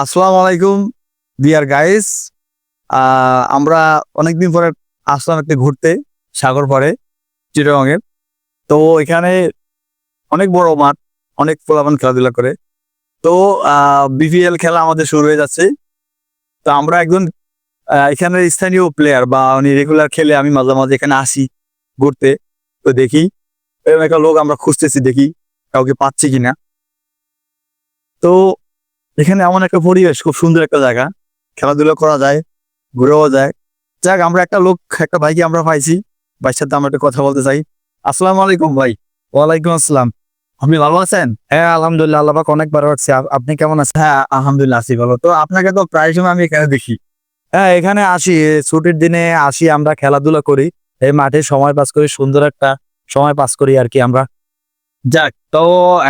আসসালামু আলাইকুম deer guys. আমরা অনেকদিন পরে আসলাম একটু ঘুরতে সাগর পাড়ে চিটাগংয়ের। তো এখানে অনেক বড় মাঠ, অনেক পোলাপান খেলাধুলা করে। তো বিপিএল খেলা আমাদের শুরু হয়ে যাচ্ছে। তো আমরা একজন এখানের স্থানীয় প্লেয়ার বা উনি রেগুলার খেলে, আমি মাঝে মাঝে এখানে আসি ঘুরতে। তো দেখি এরকম একটা লোক আমরা খুঁজতেছি, দেখি কাউকে পাচ্ছি কিনা। তো এখানে এমন একটা পরিবেশ, খুব সুন্দর একটা জায়গা, খেলাধুলা করা যায়, ঘুরেও যায়। যাক, আমরা একটা ভাইকে আমরা পাইছি। ভাইয়ের সাথে আমরা একটা কথা বলতে চাই। আসসালামু আলাইকুম ভাই। ওয়ালাইকুম আসসালাম। আপনি ভালো আছেন? হ্যাঁ, আলহামদুলিল্লাহ, আল্লাহ পাক অনেক ভালো রাখছে। আপনি কেমন আছেন? হ্যাঁ, আলহামদুলিল্লাহ আছি ভালো। তো আপনাকে তো প্রায় সময় আমি এখানে দেখি। হ্যাঁ, এখানে আসি, ছুটির দিনে আসি, আমরা খেলাধুলা করি, এই মাঠে সময় পাস করি, সুন্দর একটা সময় পাস করি আর কি আমরা। যাক, তো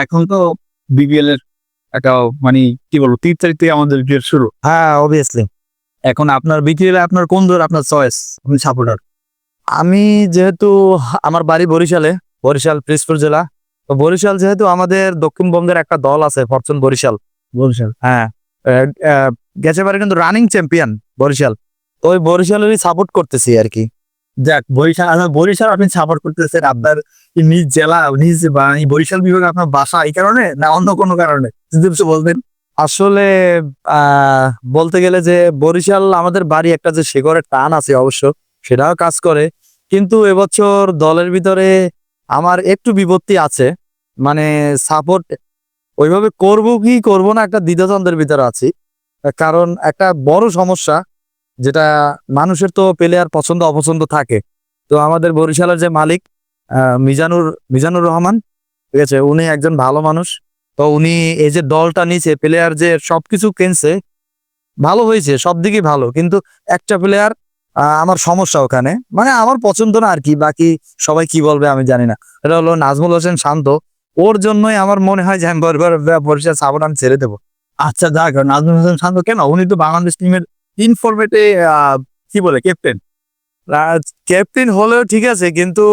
এখন তো বিপিএল এর একটা, মানে কি বলবো, 3 তারিখ থেকে আমাদের বিপিএল শুরু। হ্যাঁ, অবভিয়াসলি। এখন আপনার বিপিএল আপনার কোন দল, আপনার চয়েস, আপনি সাপোর্টার? আমি যেহেতু আমার বাড়ি বরিশালে, বরিশাল পিরোজপুর জেলা। তো বরিশাল যেহেতু আমাদের দক্ষিণবঙ্গের একটা দল আছে, ফরচুন বরিশাল। বলছেন। হ্যাঁ, গেছে বারে কিন্তু রানিং চ্যাম্পিয়ন বরিশাল। তো ওই বরিশালেরই সাপোর্ট করতেছি আর কি। যাক, বরিশাল আপনি সাপোর্ট করতেছেন। আপনার কি নিজ জেলা, নিজ বা এই বরিশাল বিভাগে আপনার বাসা, এই কারণে না অন্য কোনো কারণে যদি কিছু বলবেন? আসলে আহ বলতে গেলে যে বরিশাল আমাদের বাড়ি, একটা যে শেকড়ের টান আছে অবশ্য, সেটাও কাজ করে। কিন্তু এবছর দলের ভিতরে আমার একটু বিপত্তি আছে, মানে সাপোর্ট ওইভাবে করব কি করব না, একটা দ্বিধাদ্বন্দ্বের ভিতরে আছি। কারণ একটা বড় সমস্যা, যেটা মানুষের তো প্লেয়ার পছন্দ অপছন্দ থাকে। তো আমাদের বরিশালের যে মালিক মিজানুর মিজানুর রহমান, ঠিক আছে, উনি একজন ভালো মানুষ। তো উনি এই যে দলটা নিছে, প্লেয়ার যে সবকিছু কিনছে, ভালো হয়েছে, সব দিকেই ভালো, কিন্তু একটা প্লেয়ার আমার সমস্যা ওখানে, মানে আমার পছন্দ না আর কি। বাকি সবাই কি বলবে আমি জানি না। এটা হলো নাজমুল হোসেন শান্ত। ওর জন্যই আমার মনে হয় যে আমি বরিশাল সাপোর্ট আমি ছেড়ে দেবো। আচ্ছা, যাক, নাজমুল হাসান শান্ত কেন? উনি তো বাংলাদেশ টিমের ইনফরমেটে কি বলে, ক্যাপ্টেন। ক্যাপ্টেন হলেও ঠিক আছে, কিন্তু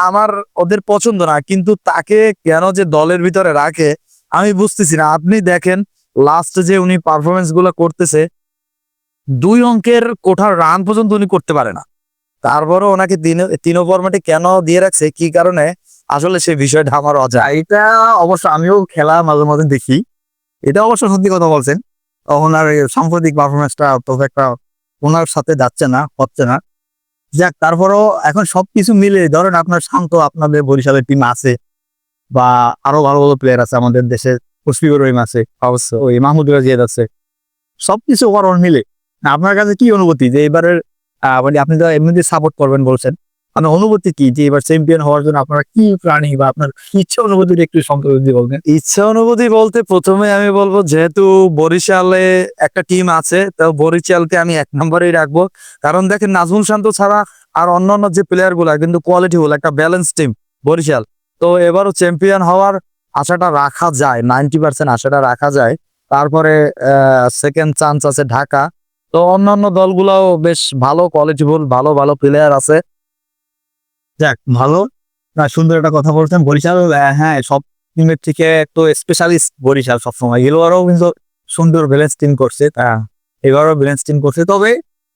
আমার ওদের পছন্দ না। কিন্তু তাকে কেন যে দলের ভিতরে রাখে আমি বুঝতেছি না। আপনি দেখেন লাস্ট যে উনি পারফরমেন্স গুলো করতেছে, 2 অঙ্কের কোঠার রান পর্যন্ত উনি করতে পারে না। তারপরও ওনাকে তিন ফরম্যাটে কেন দিয়ে রাখছে, কি কারণে, আসলে সেই বিষয়টা আমার অজানা। এটা অবশ্য আমিও খেলা মাঝে মাঝে দেখি। এটা অবশ্য সত্যি কথা বলছেন। ওনার এই সাম্প্রতিক পারফরমেন্সটা তো একটা ওনার সাথে যাচ্ছে না, হচ্ছে না। যাক, তারপরও এখন সবকিছু মিলে ধরেন আপনার শান্ত, আপনাদের বরিশালের টিম আছে বা আরো ভালো ভালো প্লেয়ার আছে আমাদের দেশে, মুশফিকুর রহিম আছে, অবশ্য ওই মাহমুদ রাজিয়াদ আছে। সবকিছু ওভারঅল মিলে আপনার কাছে কি অনুভূতি যে এবারের, মানে আপনি তো এমনিতে সাপোর্ট করবেন বলছেন, মানে অনুভূতি কি যে এবার চ্যাম্পিয়ন হওয়ার জন্য আপনারা কি প্ল্যানিং বা আপনার ইচ্ছা অনুভূতিটা একটু সংক্ষেপে যদি বলবেন? ইচ্ছা অনুভূতি বলতে প্রথমে আমি বলবো, যেহেতু বরিশালে একটা টিম আছে, তো বরিশালকে আমি 1 নম্বরেই রাখবো। কারণ দেখেন, নাজমুল শান্ত ছাড়া আর অন্যান্য যে প্লেয়ার গুলা কিন্তু কোয়ালিটিফুল, একটা ব্যালেন্স টিম বরিশাল। তো এবারও চ্যাম্পিয়ন হওয়ার আশাটা রাখা যায়, 90% আশাটা রাখা যায়। তারপরে সেকেন্ড চান্স আছে ঢাকা। তো অন্যান্য দলগুলাও বেশ ভালো কোয়ালিটিফুল, ভালো ভালো প্লেয়ার আছে। যাক, ভালো। না, সুন্দর একটা কথা বলছেন। বরিশাল, হ্যাঁ, সব টিমের থেকে একটু স্পেশালিস্ট বরিশাল সবসময়। এবারও কিন্তু সুন্দর ব্যালেন্স টিম করছে। এবারও ব্যালেন্স টিম করছে, তবে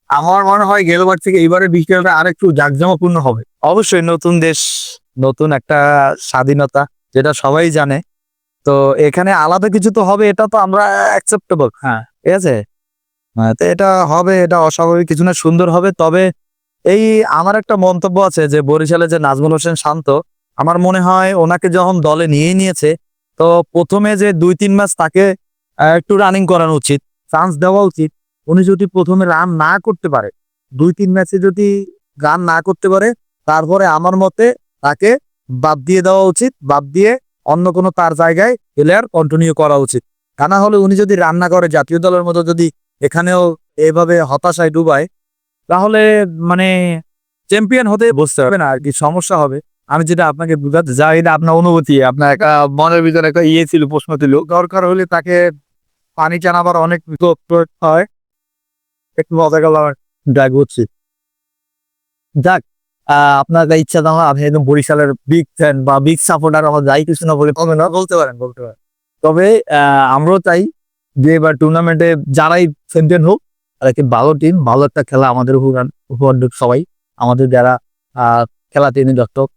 আমার মনে হয় গেলবার থেকে এবারে বিকেলটা আর একটু জাঁকজমকপূর্ণ হবে। অবশ্যই নতুন দেশ, নতুন একটা স্বাধীনতা, যেটা সবাই জানে। তো এখানে আলাদা কিছু তো হবে, এটা তো আমরা অ্যাকসেপ্টেবল। হ্যাঁ, ঠিক আছে, তো এটা হবে, এটা অস্বাভাবিক কিছু না, সুন্দর হবে। তবে এই আমার একটা মন্তব্য আছে যে বরিশালে যে নাজমুল হোসেন শান্ত, আমার মনে হয় ওনাকে যখন দলে নিয়ে নিয়েছে, তো প্রথমে যে 2-3 ম্যাচ তাকে একটু রানিং করানো উচিত, চান্স দেওয়া উচিত। উনি যদি প্রথমে রান না করতে পারে, 2-3 ম্যাচে যদি রান না করতে পারে, তারপরে আমার মতে তাকে বাদ দিয়ে দেওয়া উচিত। বাদ দিয়ে অন্য কোনো তার জায়গায় প্লেয়ার কন্টিনিউ করা উচিত। তা না হলে উনি যদি রান না করে, জাতীয় দলের মতো যদি এখানেও এভাবে হতাশায় ডুবায়, তাহলে মানে চ্যাম্পিয়ন হতে বসতে হবে না আর কি, সমস্যা হবে। আমি যেটা আপনাকে বুঝাতে যা এটা আপনার অনুভূতি, আপনার একটা মনের ভিতরে একটা ইয়ে ছিল, প্রশ্ন ছিল। দরকার হলে তাকে পানি টানাবার অনেক প্রয়োগ হয়। একটু মজা গেল আমার, ড্রাইভ হচ্ছে। যাক, আপনার যা ইচ্ছা জানা, আপনি একদম বরিশালের বিগ ফ্যান বা বিগ সাপোর্টার, আমার যাই কিছু না বলে কমে না, বলতে পারেন, বলতে পারেন। তবে আমরাও চাই যে এবার টুর্নামেন্টে যারাই চ্যাম্পিয়ন হোক আর কি ভালো টিম, ভালো একটা খেলা আমাদের উপহার দেব সবাই, আমাদের যারা খেলা টেনে দর্শক।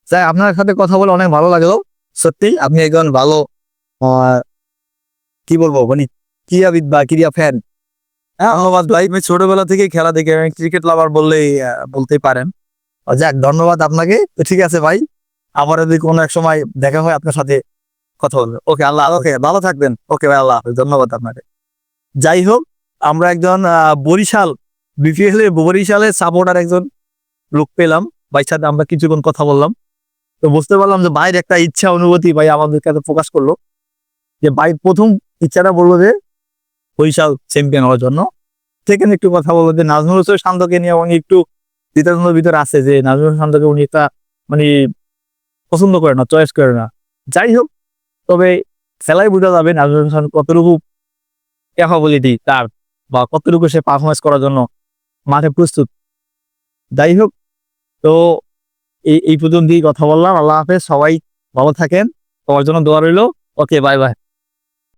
তাই আপনার সাথে কথা বলে অনেক ভালো লাগলো। সত্যি আপনি একজন ভালো কি বলবো মানে ক্রীড়াবিদ বা ক্রীড়া ফ্যান। হ্যাঁ ধন্যবাদ ভাই, আমি ছোটবেলা থেকে খেলা দেখে, আমি ক্রিকেট লাভার বললেই বলতেই পারেন। যাক ধন্যবাদ আপনাকে। তো ঠিক আছে ভাই, আবার যদি কোনো এক সময় দেখা হয় আপনার সাথে কথা বলবে। ওকে আল্লাহ, ওকে ভালো থাকবেন। ওকে ভাই, আল্লাহ হাফেজ, ধন্যবাদ আপনাকে। যাই হোক, আমরা একজন বরিশাল বিপিএল এর বরিশালের সাপোর্টার একজন লোক পেলাম, ভাইয়ের সাথে আমরা কিছুক্ষণ কথা বললাম। তো বুঝতে পারলাম যে ভাইয়ের একটা ইচ্ছা অনুভূতি ভাই আমাদের কাছে প্রকাশ করলো, যে ভাই প্রথম ইচ্ছাটা বলবো যে বরিশাল চ্যাম্পিয়ন হওয়ার জন্য। সেখানে একটু কথা বলবো যে নাজমুল হোসেন শান্তকে নিয়ে উনি একটু দ্বিধাদ্বন্দ্বের ভিতরে আছে, যে নাজমুল হোসেন শান্তকে উনি একটা মানে পছন্দ করে না, চয়েস করে না। যাই হোক, তবে খেলায় বোঝা যাবে নাজমুল হোসেন কতটুকু ক্যাপাবিলিটি তার, বা কতটুকু সে পারফরমেন্স করার জন্য মাঠে প্রস্তুত। যাই হোক, তো এই পর্যন্তই কথা বললাম। আল্লাহ হাফেজ, সবাই ভালো থাকেন, সবার জন্য দোয়া রইলো। ওকে, বাই বাই।